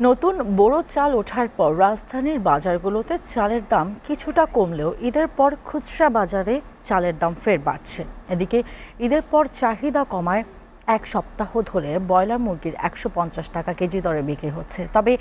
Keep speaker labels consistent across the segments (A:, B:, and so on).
A: নতুন বোরো চাল ওঠার পর রাজধানীর বাজারগুলোতে চালের দাম কিছুটা কমলেও ঈদের পর খুচরা বাজারে চালের দাম ফের বাড়ছে। এদিকে ঈদের পর চাহিদা কমায় এক সপ্তাহ ধরে ব্রয়লার মুরগির ১৫০ টাকা কেজি দরে বিক্রি হচ্ছে, তবে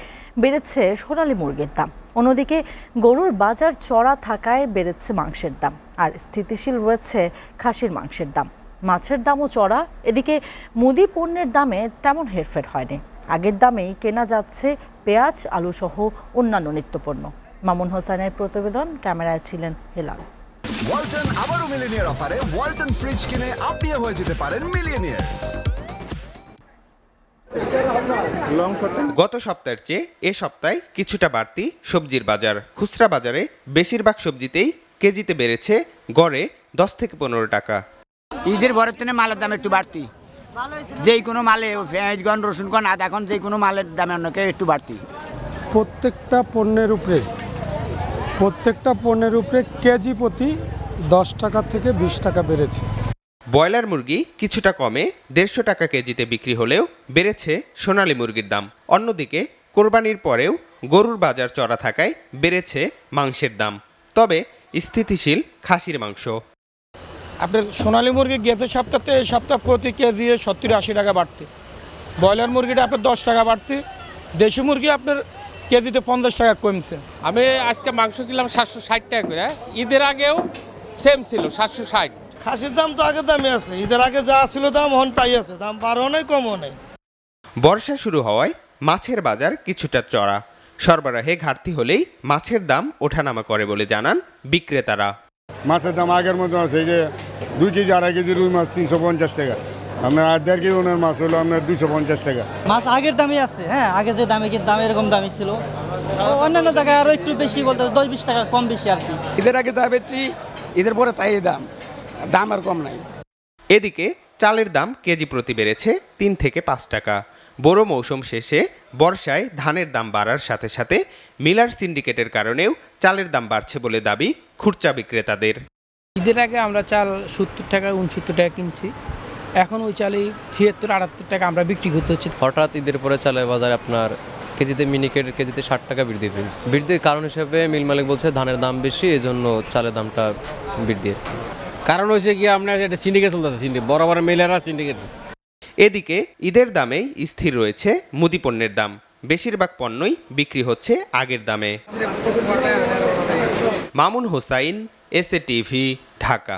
A: বেড়েছে সোনালী মুরগির দাম। অন্যদিকে গরুর বাজার চড়া থাকায় বেড়েছে মাংসের দাম, আর স্থিতিশীল রয়েছে খাসির মাংসের দাম। মাছের দামও চড়া। এদিকে মুদি পণ্যের দামে তেমন হেরফের হয়নি। আগের দামেই কেনা যাচ্ছে পেঁয়াজ, আলু সহ অন্যান্য নিত্যপণ্য। মামুন হোসেনের প্রতিবেদন, ক্যামেরায় ছিলেন হেলাল।
B: ওয়ালটন আবারও মিলিনিয়ার অফারে ওয়ালটন ফ্রিজ কিনে আপনিও হয়ে যেতে পারেন মিলিয়নিয়ার।
C: গত সপ্তাহের চেয়ে এ সপ্তাহে কিছুটা বাড়তি সবজির বাজার। খুচরা বাজারে বেশিরভাগ সবজিতেই কেজিতে বেড়েছে গড়ে 10 থেকে 15 টাকা।
D: ঈদের পরের থেকে মালের দাম একটু বাড়তি, যেই কোনো মালে পেঁয়াজ গন রসুন গন আদা এখন যে কোনো মালের দামে অনেকে একটু বাড়তি।
E: প্রত্যেকটা পণ্যের উপরে কেজি প্রতি 10 টাকা থেকে 20 টাকা বেড়েছে।
C: ব্রয়লার মুরগি কিছুটা কমে 150 টাকা কেজিতে বিক্রি হলেও বেড়েছে সোনালী মুরগির দাম। অন্যদিকে কোরবানির পরেও গরুর বাজার চড়া থাকায় বেড়েছে মাংসের দাম, তবে স্থিতিশীল খাসির মাংস।
F: আপনার সোনালী মুরগি গেছে সপ্তাহতে এই সপ্তাহ প্রতি কেজি 70-80 টাকা বাড়তি। ব্রয়লার মুরগিটা আপনার 10 টাকা বাড়তি। দেশি মুরগি আপনার কেজিতে 50 টাকা কমছে।
G: আমি আজকে মাংস কিনলাম 760 টাকা করে। ঈদের আগেও সেম ছিল 760।
H: খাসির দাম তো আগের দামই আছে, ঈদের আগে যা ছিল দাম এখন তাই আছে, দাম বাড়ও নাই কমও নাই।
C: বর্ষা শুরু হওয়ায় মাছের বাজার কিছুটা চড়া। সরবরাহে ঘাটতি হলেই মাছের দাম ওঠানামা করে বলে জানান বিক্রেতারা।
I: মাছের দাম আগের মতো আছে, যে 2 কেজি 2.5 কেজি রুই মাছ 350 টাকা, আপনার 1.5 কেজি ওনার মাছ হলো আপনার 250 টাকা।
J: মাছ আগের দামই আছে, হ্যাঁ আগে যে দামে দাম এরকম দামই ছিল। অন্যান্য জায়গায় আরো একটু বেশি, বলতে 10-20 টাকা কম বেশি আর কি।
F: ঈদের আগে যা বেচছি ঈদের পরে তাই দাম আর কম নাই।
C: এদিকে চালের দাম কেজি প্রতি বেড়েছে 3 থেকে 5 টাকা। বোরো মৌসুম শেষে বর্ষায় ধানের দাম বাড়ার সাথে সাথে মিলার সিন্ডিকেটের কারণেও চালের দাম বাড়ছে বলে দাবি খুচরা বিক্রেতাদের।
F: ঈদের আগে আমরা চাল 70 টাকা 69 টাকা কিনছি, এখন ওই চালই 76-78 টাকা আমরা বিক্রি করতে হচ্ছে।
K: হঠাৎ ঈদের পরে চালের বাজার আপনার কেজিতে মিনিকেটের কেজিতে 60 টাকা বৃদ্ধি পেয়েছে। বৃদ্ধির কারণ হিসেবে মিল মালিক বলছে ধানের দাম বেশি, এই জন্য চালের দামটা বৃদ্ধি।
G: কারণ হয়েছে কি আপনার এটা সিন্ডিকেট চলতেছে, বড় বড় মেলেরা সিন্ডিকেট।
C: এদিকে ঈদের দামেই স্থির রয়েছে মুদি পণ্যের দাম। বেশিরভাগ পণ্যই বিক্রি হচ্ছে আগের দামে। Mamun Hossain, SA TV, Dhaka.